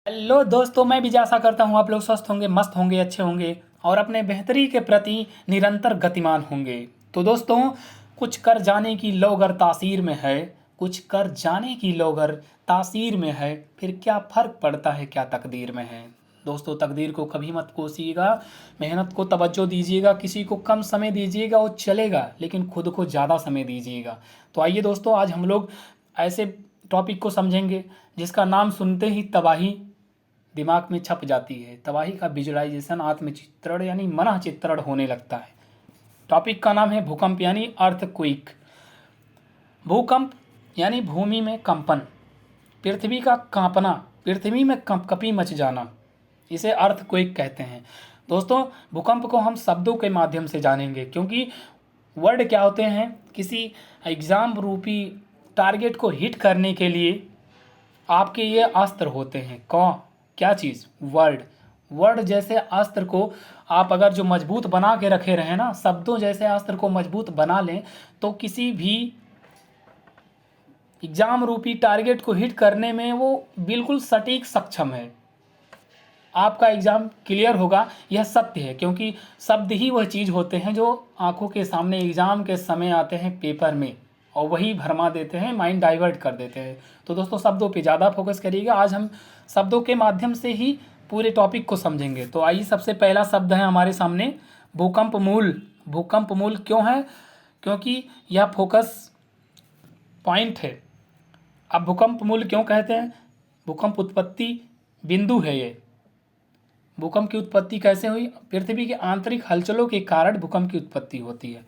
Hello दोस्तों, मैं भी आशा करता हूँ आप लोग स्वस्थ होंगे, मस्त होंगे, अच्छे होंगे और अपने बेहतरी के प्रति निरंतर गतिमान होंगे। तो दोस्तों, कुछ कर जाने की लौगर तासीर में है, कुछ कर जाने की लौगर तासीर में है, फिर क्या फ़र्क पड़ता है क्या तकदीर में है। दोस्तों, तकदीर को कभी मत कोसिएगा, मेहनत को तवज्जो दीजिएगा, किसी को कम समय दीजिएगा वो चलेगा, लेकिन खुद को ज़्यादा समय दीजिएगा। तो आइए दोस्तों, आज हम लोग ऐसे टॉपिक को समझेंगे जिसका नाम सुनते ही तबाही दिमाग में छप जाती है। तबाही का विजुअलाइजेशन आत्मचित्रण यानी मनः चित्रण होने लगता है। टॉपिक का नाम है भूकंप यानी अर्थक्वेक। भूकंप यानी भूमि में कंपन, पृथ्वी का कांपना, पृथ्वी में कंपकपी मच जाना, इसे अर्थक्वेक कहते हैं। दोस्तों, भूकंप को हम शब्दों के माध्यम से जानेंगे, क्योंकि वर्ड क्या होते हैं, किसी एग्ज़ाम रूपी टारगेट को हिट करने के लिए आपके ये अस्त्र होते हैं। क्या चीज़? वर्ड। वर्ड जैसे अस्त्र को आप अगर जो मजबूत बना के रखे रहें ना, शब्दों जैसे अस्त्र को मजबूत बना लें, तो किसी भी एग्ज़ाम रूपी टारगेट को हिट करने में वो बिल्कुल सटीक सक्षम है। आपका एग्ज़ाम क्लियर होगा, यह सत्य है, क्योंकि शब्द ही वह चीज़ होते हैं जो आंखों के सामने एग्ज़ाम के समय आते हैं पेपर में, और वही भरमा देते हैं, माइंड डाइवर्ट कर देते हैं। तो दोस्तों, शब्दों पे ज़्यादा फोकस करिएगा। आज हम शब्दों के माध्यम से ही पूरे टॉपिक को समझेंगे। तो आइए, सबसे पहला शब्द है हमारे सामने भूकंप मूल। भूकंप मूल क्यों है? क्योंकि यह फोकस पॉइंट है। अब भूकंप मूल क्यों कहते हैं? भूकंप उत्पत्ति बिंदु है ये। भूकंप की उत्पत्ति कैसे हुई? पृथ्वी के आंतरिक हलचलों के कारण भूकंप की उत्पत्ति होती है।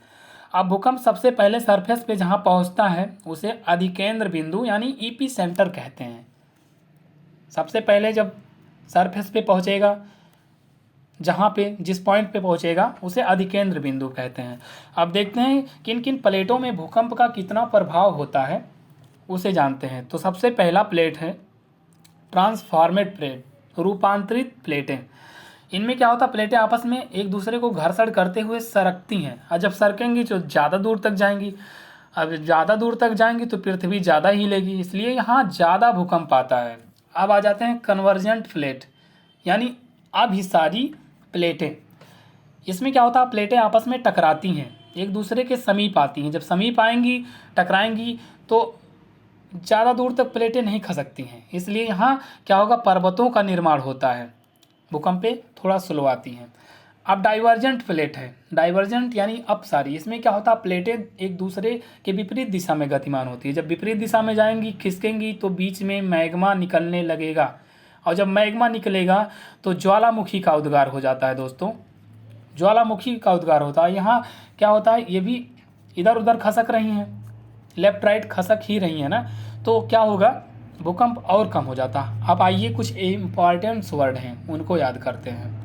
अब भूकंप सबसे पहले सरफेस पे जहाँ पहुँचता है उसे अधिकेंद्र बिंदु यानी ईपी सेंटर कहते हैं। सबसे पहले जब सरफेस पे पहुँचेगा, जहाँ पे जिस पॉइंट पे पहुँचेगा उसे अधिकेंद्र बिंदु कहते हैं। अब देखते हैं किन किन प्लेटों में भूकंप का कितना प्रभाव होता है, उसे जानते हैं। तो सबसे पहला प्लेट है ट्रांसफॉर्मेड प्लेट, रूपांतरित प्लेटें। इनमें क्या होता है, प्लेटें आपस में एक दूसरे को घर्षण करते हुए सरकती हैं, और जब सरकेंगी तो ज़्यादा दूर तक जाएंगी। अब ज़्यादा दूर तक जाएंगी तो पृथ्वी ज़्यादा हिलेगी, इसलिए यहाँ ज़्यादा भूकंप आता है। अब आ जाते हैं कन्वर्जेंट प्लेट यानी अभिसारी प्लेटें। इसमें क्या होता है, प्लेटें आपस में टकराती हैं, एक दूसरे के समीप आती हैं। जब समीप आएंगी, टकराएंगी, तो ज़्यादा दूर तक प्लेटें नहीं खसकती हैं, इसलिए यहाँ क्या होगा, पर्वतों का निर्माण होता है। भूकंप पे थोड़ा स्लो आती हैं। अब डाइवर्जेंट प्लेट है, डाइवर्जेंट यानी अपसारी। इसमें क्या होता है, प्लेटें एक दूसरे के विपरीत दिशा में गतिमान होती है। जब विपरीत दिशा में जाएंगी, खिसकेंगी, तो बीच में मैग्मा निकलने लगेगा, और जब मैग्मा निकलेगा तो ज्वालामुखी का उद्गार हो जाता है। दोस्तों, ज्वालामुखी का उद्गार होता है। यहाँ क्या होता है, ये भी इधर उधर खसक रही हैं, लेफ्ट राइट खसक ही रही है ना, तो क्या होगा, भूकंप और कम हो जाता। अब आइए, कुछ इम्पॉर्टेंट वर्ड हैं उनको याद करते हैं।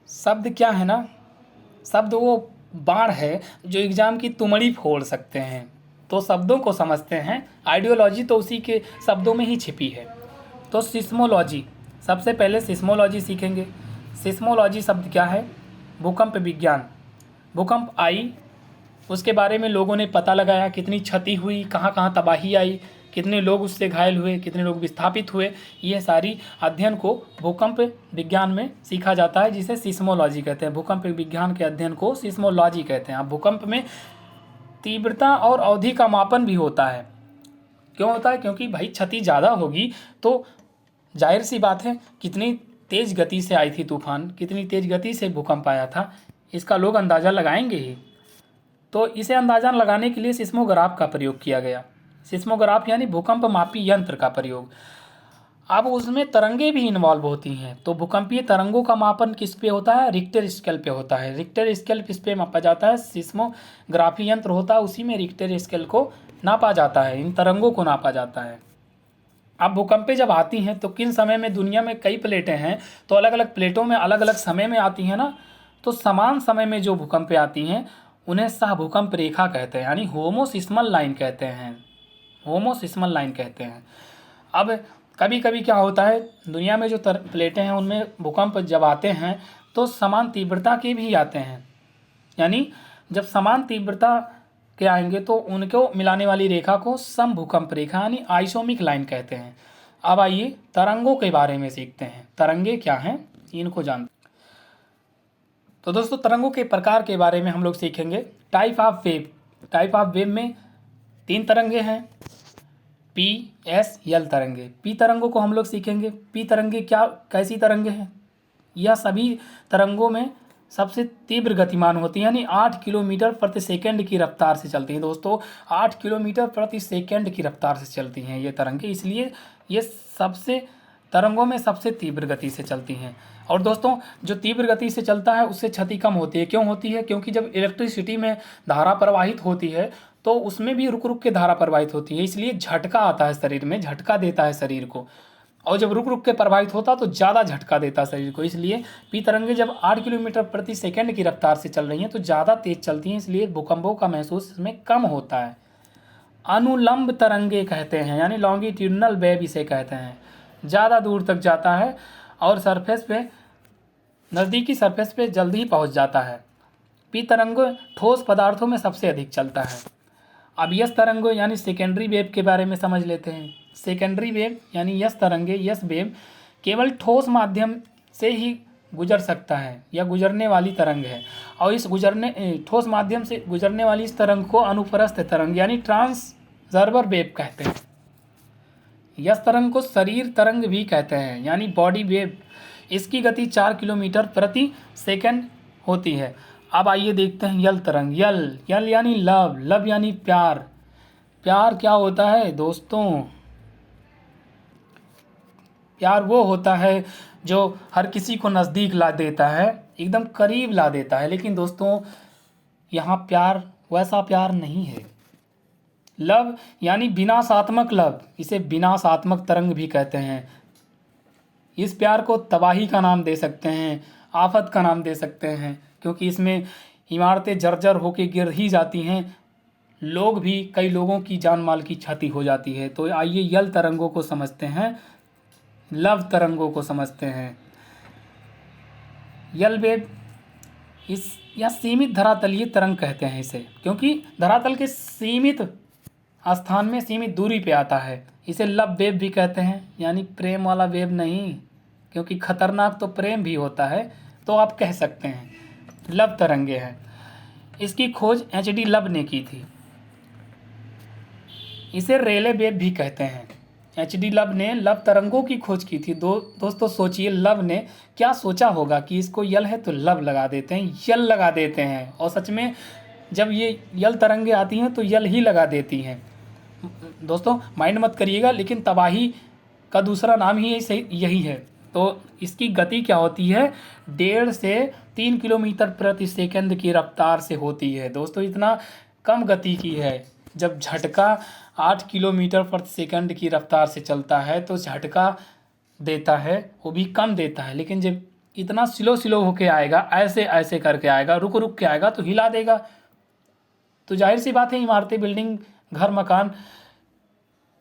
शब्द क्या है ना, शब्द वो बाण है जो एग्जाम की तुमड़ी फोड़ सकते हैं। तो शब्दों को समझते हैं, आइडियोलॉजी तो उसी के शब्दों में ही छिपी है। तो सिस्मोलॉजी, सबसे पहले सिस्मोलॉजी सीखेंगे। सिस्मोलॉजी शब्द क्या है? भूकंप विज्ञान। भूकंप आई, उसके बारे में लोगों ने पता लगाया, कितनी क्षति हुई, कहाँ कहाँ तबाही आई, कितने लोग उससे घायल हुए, कितने लोग विस्थापित हुए, ये सारी अध्ययन को भूकंप विज्ञान में सीखा जाता है, जिसे सिस्मोलॉजी कहते हैं। भूकंप विज्ञान के अध्ययन को सिस्मोलॉजी कहते हैं। अब भूकंप में तीव्रता और अवधि का मापन भी होता है। क्यों होता है? क्योंकि भाई क्षति ज़्यादा होगी तो जाहिर सी बात है, कितनी तेज़ गति से आई थी तूफान, कितनी तेज़ गति से भूकंप आया था, इसका लोग अंदाज़ा लगाएंगे ही। तो इसे अंदाज़ा लगाने के लिए सिस्मोग्राफ का प्रयोग किया गया। सिस्मोग्राफ यानी भूकंप मापी यंत्र का प्रयोग। अब उसमें तरंगे भी इन्वॉल्व होती हैं, तो भूकंपीय तरंगों का मापन किस पे होता है? रिक्टर स्केल पे होता है। रिक्टर स्केल किस पे मापा जाता है? सिस्मोग्राफी यंत्र होता है, उसी में रिक्टर स्केल को नापा जाता है, इन तरंगों को नापा जाता है। अब भूकंपें जब आती हैं तो किन समय में, दुनिया में कई प्लेटें हैं, तो अलग अलग प्लेटों में अलग अलग समय में आती हैं ना, तो समान समय में जो भूकंपें आती हैं उन्हें सह भूकंप रेखा कहते हैं, यानी होमोसिस्मल लाइन कहते हैं। होमोसिस्मल लाइन कहते हैं। अब कभी कभी क्या होता है, दुनिया में जो प्लेटें हैं उनमें भूकंप जब आते हैं तो समान तीव्रता के भी आते हैं, यानी जब समान तीव्रता के आएंगे तो उनको मिलाने वाली रेखा को समभूकंप रेखा यानी आइसोमिक लाइन कहते हैं। अब आइए तरंगों के बारे में सीखते हैं। तरंगे क्या हैं इनको जानते हैं। तो दोस्तों तरंगों के प्रकार के बारे में हम लोग सीखेंगे। Type of wave. Type of wave में 3 तरंगे हैं, पी, एस, यल तरंगे। पी तरंगों को हम लोग सीखेंगे। पी तरंगे कैसी तरंगे हैं? यह सभी तरंगों में सबसे तीव्र गतिमान होती है यानी 8 किलोमीटर प्रति सेकंड की रफ्तार से चलती हैं। दोस्तों 8 किलोमीटर प्रति सेकंड की रफ्तार से चलती हैं ये तरंगे, इसलिए ये सबसे तरंगों में सबसे तीव्र गति से चलती हैं। और दोस्तों जो तीव्र गति से चलता है उससे क्षति कम होती है। क्यों होती है? क्योंकि जब इलेक्ट्रिसिटी में धारा प्रवाहित होती है तो उसमें भी रुक रुक के धारा प्रवाहित होती है, इसलिए झटका आता है शरीर में, झटका देता है शरीर को। और जब रुक रुक के प्रवाहित होता तो ज़्यादा झटका देता शरीर को, इसलिए पी तरंगे जब 8 किलोमीटर प्रति सेकंड की रफ्तार से चल रही हैं तो ज़्यादा तेज चलती हैं, इसलिए भूकंपों का महसूस इसमें कम होता है। अनुलंब तरंगे कहते हैं यानी लॉन्गिट्यूडनल वेव इसे कहते हैं, ज़्यादा दूर तक जाता है और सरफेस पे नज़दीकी सरफेस पे जल्दी ही पहुंच जाता है। पी तरंग ठोस पदार्थों में सबसे अधिक चलता है। अब यस तरंग यानी सेकेंडरी वेव के बारे में समझ लेते हैं। सेकेंडरी वेव यानी यस तरंगे, यस वेव केवल ठोस माध्यम से ही गुजर सकता है या गुजरने वाली तरंग है, और इस ठोस माध्यम से गुजरने वाली इस तरंग को अनुप्रस्थ तरंग यानी ट्रांसवर्बर वेव कहते हैं। यस तरंग को शरीर तरंग भी कहते हैं यानी बॉडी वेव। इसकी गति 4 किलोमीटर प्रति सेकंड होती है। अब आइए देखते हैं यल तरंग। यल यानी लव, लव यानी प्यार। प्यार क्या होता है दोस्तों? प्यार वो होता है जो हर किसी को नज़दीक ला देता है, एकदम करीब ला देता है। लेकिन दोस्तों यहाँ प्यार वैसा प्यार नहीं है। लव यानी विनाशात्मक लव, इसे विनाशात्मक तरंग भी कहते हैं। इस प्यार को तबाही का नाम दे सकते हैं, आफत का नाम दे सकते हैं, क्योंकि इसमें इमारतें जर्जर होके गिर ही जाती हैं, लोग भी, कई लोगों की जान माल की क्षति हो जाती है। तो आइए यल तरंगों को समझते हैं, लव तरंगों को समझते हैं। यल वेव या सीमित धरातलीय तरंग कहते हैं इसे, क्योंकि धरातल के सीमित स्थान में सीमित दूरी पे आता है। इसे लव वेव भी कहते हैं यानी प्रेम वाला वेव नहीं, क्योंकि खतरनाक तो प्रेम भी होता है, तो आप कह सकते हैं लव तरंगे हैं। इसकी खोज HD लव ने की थी। इसे रेले वेव भी कहते हैं। HD लव ने लव तरंगों की खोज की थी। दोस्तों सोचिए लव ने क्या सोचा होगा कि इसको यल है तो लव लगा देते हैं, यल लगा देते हैं, और सच में जब ये यल तरंगे आती हैं तो यल ही लगा देती हैं। दोस्तों माइंड मत करिएगा, लेकिन तबाही का दूसरा नाम ही यही है। तो इसकी गति क्या होती है? 1.5 से 3 किलोमीटर प्रति सेकंड की रफ्तार से होती है। दोस्तों इतना कम गति की है। जब झटका 8 किलोमीटर प्रति सेकंड की रफ्तार से चलता है तो झटका देता है वो भी कम देता है, लेकिन जब इतना स्लो होके आएगा, ऐसे ऐसे करके आएगा, रुक रुक के आएगा तो हिला देगा। तो जाहिर सी बात है इमारतें, बिल्डिंग, घर, मकान,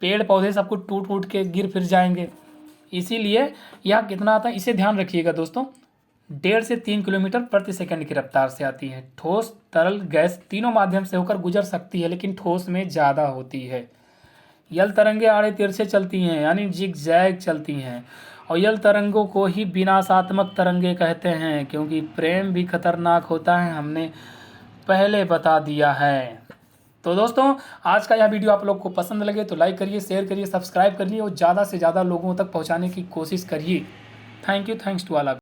पेड़ पौधे सब कुछ टूट फूट के गिर फिर जाएंगे। इसीलिए यह कितना आता है इसे ध्यान रखिएगा दोस्तों। 1.5 से 3 किलोमीटर प्रति सेकंड की रफ्तार से आती है। ठोस, तरल, गैस तीनों माध्यम से होकर गुजर सकती है, लेकिन ठोस में ज़्यादा होती है। यल तरंगे आड़े तिरछे चलती हैं यानी जिग जैग चलती हैं, और यल तरंगों को ही विनाशात्मक तरंगे कहते हैं, क्योंकि प्रेम भी खतरनाक होता है, हमने पहले बता दिया है। तो दोस्तों आज का यह वीडियो आप लोग को पसंद लगे तो लाइक करिए, शेयर करिए, सब्सक्राइब करिए और ज़्यादा से ज़्यादा लोगों तक पहुंचाने की कोशिश करिए। Thanks to all.